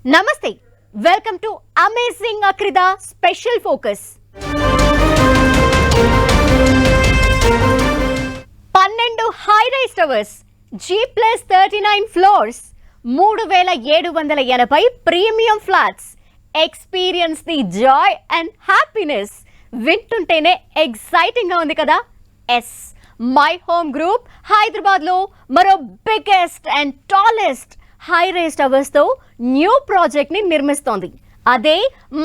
నమస్తే, welcome to amazing Akrida special focus. 12 high rise towers, G+39 floors, 3780 premium flats. Experience the joy and happiness. వింటుంటేనే exciting గా ఉంది కదా. Yes, my home group Hyderabad లో మరో biggest and tallest high rise towers తో new project ని నిర్మిస్తోంది. అదే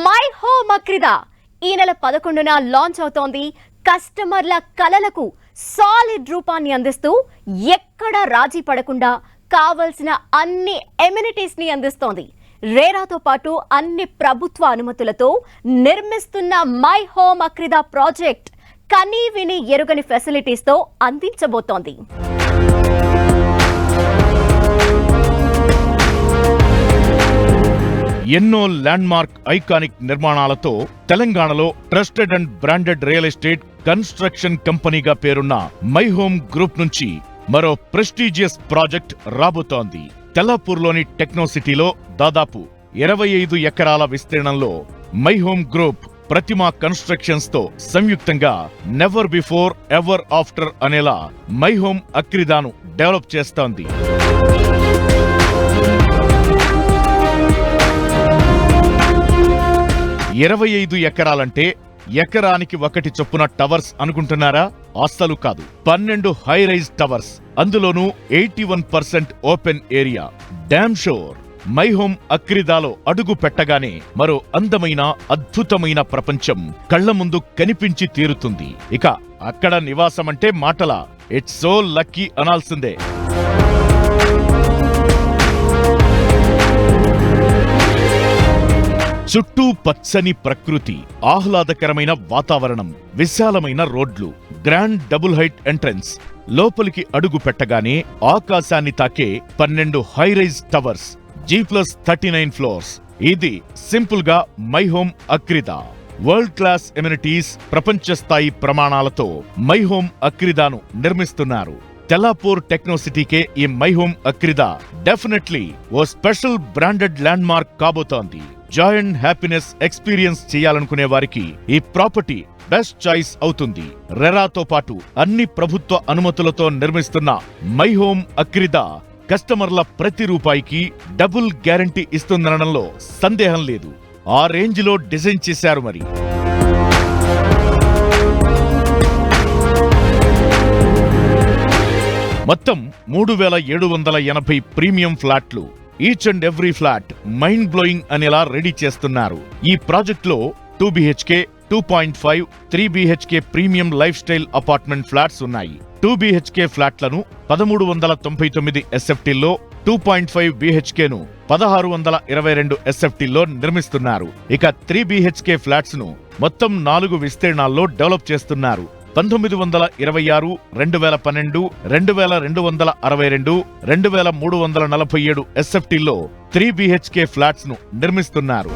మై హోమ్ అక్రిదా. ఈ నెల 11న లాంచ్ అవుతోంది. కస్టమర్ల కలలకు సాలిడ్ రూపాన్ని అందిస్తూ ఎక్కడ రాజీ పడకుండా కావలసిన అన్ని ఎమ్యూనిటీస్ ని అందిస్తోంది. రేరాతో పాటు అన్ని ప్రభుత్వ అనుమతులతో నిర్మిస్తున్న మై హోమ్ అక్రిదా ప్రాజెక్ట్ కనీ విని ఎరుగని ఫెసిలిటీస్ తో అందించబోతోంది. ఎన్నో ల్యాండ్మార్క్ ఐకానిక్ నిర్మాణాలతో తెలంగాణలో trusted and branded real estate construction కంపెనీగా పేరున్న మై హోమ్ గ్రూప్ నుంచి మరో ప్రెస్టీజియస్ ప్రాజెక్ట్ రాబోతోంది. తెల్లాపూర్లోని టెక్నో సిటీలో దాదాపు 25 ఎకరాల విస్తీర్ణంలో my home group Prathima constructions తో సంయుక్తంగా నెవర్ బిఫోర్ ఎవర్ ఆఫ్టర్ అనేలా మై హోమ్ అక్రిదాను డెవలప్ చేస్తోంది. ఇరవై 25 ఎకరాలంటే ఎకరానికి 1 చొప్పున టవర్స్ అనుకుంటున్నారా? అస్సలు కాదు. 12 హై రైజ్ టవర్స్, అందులోనూ 81% ఓపెన్ ఏరియా. డామ్ షోర్ మై హోమ్ అక్రిదాలో అడుగు పెట్టగానే మరో అందమైన అద్భుతమైన ప్రపంచం కళ్ల ముందు కనిపించి తీరుతుంది. ఇక అక్కడ నివాసమంటే మాటలా? ఇట్స్ సో లక్కీ అనాల్సిందే. చుట్టూ పచ్చని ప్రకృతి, ఆహ్లాదకరమైన వాతావరణం, విశాలమైన రోడ్లు, గ్రాండ్ డబుల్ హైట్ ఎంట్రన్స్. లోపలికి అడుగు పెట్టగానే ఆకాశాన్ని తాకే 12 high rise towers, G+39 floors. ఇది సింపుల్ గా my home Akrida. World class amenities, ప్రపంచ స్థాయి ప్రమాణాలతో మై హోమ్ అక్రిదాను నిర్మిస్తున్నారు. తెల్లాపూర్ టెక్నో సిటీకే ఈ మై హోమ్ అక్రిదా డెఫినెట్లీ ఓ స్పెషల్ బ్రాండెడ్ ల్యాండ్ మార్క్ కాబోతోంది. జాయ్ అండ్ హ్యాపీనెస్ ఎక్స్పీరియన్స్ చేయాలనుకునే వారికి ఈ ప్రాపర్టీ బెస్ట్ చాయిస్ అవుతుంది. రెరాతో పాటు అన్ని ప్రభుత్వ అనుమతులతో నిర్మిస్తున్న మై హోమ్ అక్రిదా కస్టమర్ల ప్రతి రూపాయికి డబుల్ గ్యారంటీ ఇస్తుందనడంలో సందేహం లేదు. ఆ రేంజ్ లో డిజైన్ చేశారు మరి. మొత్తం 3780 ప్రీమియం ఫ్లాట్లు. Each and every flat mind blowing అనేలా రెడీ చేస్తున్నారు. ఈ ప్రాజెక్ట్ లో 2 BHK, 2.5, 3 BHK premium lifestyle apartment flats ఉన్నాయి. 2 BHK ఫ్లాట్లను 1399 SFTలో, 2.5 BHKను 1622 SFTలో నిర్మిస్తున్నారు. ఇక 3 BHK ఫ్లాట్స్ ను మొత్తం 4 విస్తీర్ణాల్లో డెవలప్ చేస్తున్నారు. 1926, 2012, 2262, 2347 SFTలో 3 BHK ఫ్లాట్స్ ను నిర్మిస్తున్నారు.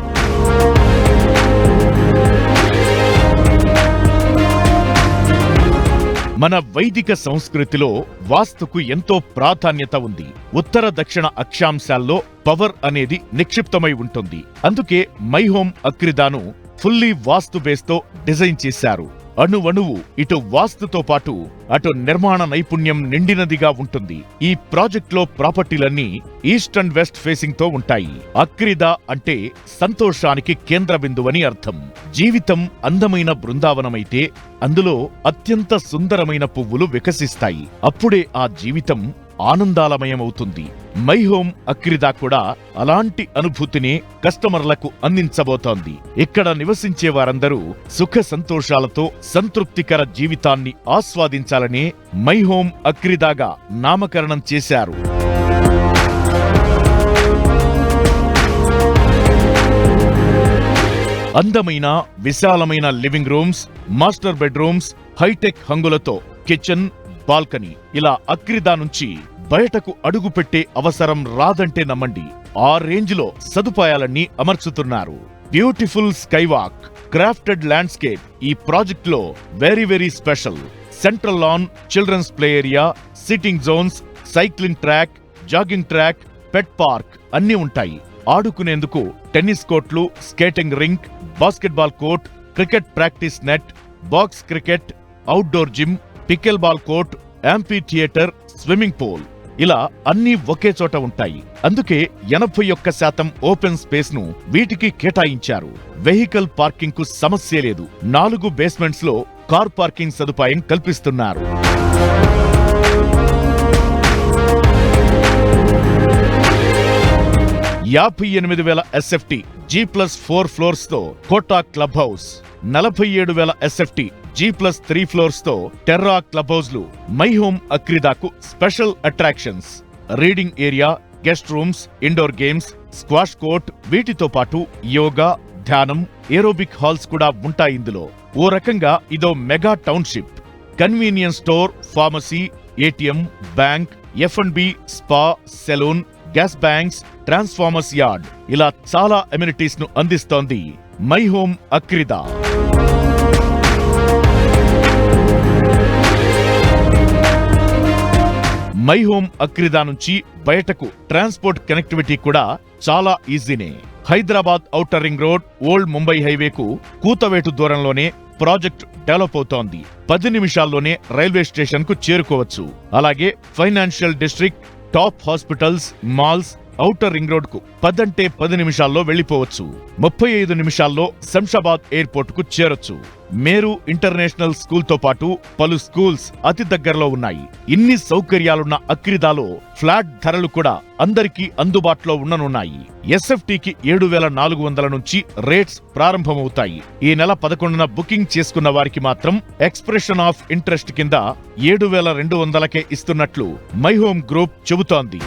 మన వైదిక సంస్కృతిలో వాస్తుకు ఎంతో ప్రాధాన్యత ఉంది. ఉత్తర దక్షిణ అక్షాంశాల్లో పవర్ అనేది నిక్షిప్తమై ఉంటుంది. అందుకే మై హోమ్ అక్రిదాను ఫుల్లీ వాస్తు బేస్తో డిజైన్ చేశారు. అణువణువు ఇటు వాస్తుతో పాటు అటు నిర్మాణ నైపుణ్యం నిండినదిగా ఉంటుంది. ఈ ప్రాజెక్ట్లో ప్రాపర్టీలన్నీ ఈస్ట్ అండ్ వెస్ట్ ఫేసింగ్ తో ఉంటాయి. అక్రిదా అంటే సంతోషానికి కేంద్ర బిందువని అర్థం. జీవితం అందమైన బృందావనమైతే అందులో అత్యంత సుందరమైన పువ్వులు వికసిస్తాయి. అప్పుడే ఆ జీవితం ఆనందాలమయమవుతుంది. మై హోమ్ అక్రిదా కూడా అలాంటి అనుభూతిని కస్టమర్లకు అందించబోతోంది. ఇక్కడ నివసించే వారందరూ సుఖ సంతోషాలతో సంతృప్తికర జీవితాన్ని ఆస్వాదించాలనే మై హోమ్ అక్రిదాగా నామకరణం చేశారు. అందమైన విశాలమైన living rooms, master bedrooms, hitech హంగులతో కిచెన్, బాల్కనీ, ఇలా అక్రిదా నుంచి బయటకు అడుగుపెట్టే అవసరం రాదంటే నమ్మండి. ఆ రేంజ్ లో సదుపాయాలన్నీ అమర్చుతున్నారు. బ్యూటిఫుల్ స్కైవాక్, క్రాఫ్టెడ్ ల్యాండ్స్కేప్ ఈ ప్రాజెక్ట్ లో very special. Central lawn, children's play area, sitting zones, cycling track, jogging track, pet park అన్నీ ఉంటాయి. ఆడుకునేందుకు టెన్నిస్ కోర్ట్లు, skating rink, basketball court, cricket practice net, box cricket, outdoor gym, pickleball court, amphitheatre, swimming pool ఇలా అన్నీ ఒకే చోట ఉంటాయి. అందుకే 81% open space ను వీటికి కేటాయించారు. వెహికల్ పార్కింగ్ కు సమస్య లేదు. 4 బేస్మెంట్స్ లో కార్ పార్కింగ్ సదుపాయం కల్పిస్తున్నారు. 58,000 SFT G+4 ఫ్లోర్స్ తో Kota club house, 47,000 SFT G+3 floors తో టెర్రా క్లబ్ హౌస్ లు మై హోమ్ అక్రిదాకు special attractions. Reading area, guest rooms, indoor games, squash court, వీటితో పాటు యోగా, ధ్యానం, ఏరోబిక్ హాల్స్ కూడా ఉంటాయి. ఇందులో ఓ రకంగా ఇదో mega township. Convenience store, pharmacy, ATM, bank, F&B, spa, salon, gas banks, transformers yard ఇలా చాలా అమ్యూనిటీస్ ను అందిస్తోంది my home Akrida. My home Akrida నుంచి బయటకు ట్రాన్స్పోర్ట్ కనెక్టివిటీ కూడా చాలా ఈజీనే. Hyderabad outer ring road, old Mumbai హైవేకు కూతవేటు దూరంలోనే ప్రాజెక్ట్ డెవలప్ అవుతోంది. 10 నిమిషాల్లోనే రైల్వే స్టేషన్ కు చేరుకోవచ్చు. అలాగే financial district, top hospitals, malls, outer ring road కు 10 నిమిషాల్లో వెళ్లిపోవచ్చు. 35 నిమిషాల్లో శంషాబాద్ ఎయిర్పోర్ట్ కు చేరొచ్చు. మేరు ఇంటర్నేషనల్ స్కూల్ తో పాటు పలు స్కూల్స్ అతి దగ్గరలో ఉన్నాయి. ఇన్ని సౌకర్యాలున్న అక్రిదాలో ఫ్లాట్ ధరలు కూడా అందరికీ అందుబాటులో ఉండనున్నాయి. SFTకి 7,400 నుంచి రేట్స్ ప్రారంభమవుతాయి. ఈ నెల 11న బుకింగ్ చేసుకున్న వారికి మాత్రం ఎక్స్ప్రెషన్ ఆఫ్ ఇంట్రెస్ట్ కింద 7,200కే ఇస్తున్నట్లు మై హోమ్ గ్రూప్ చెబుతోంది.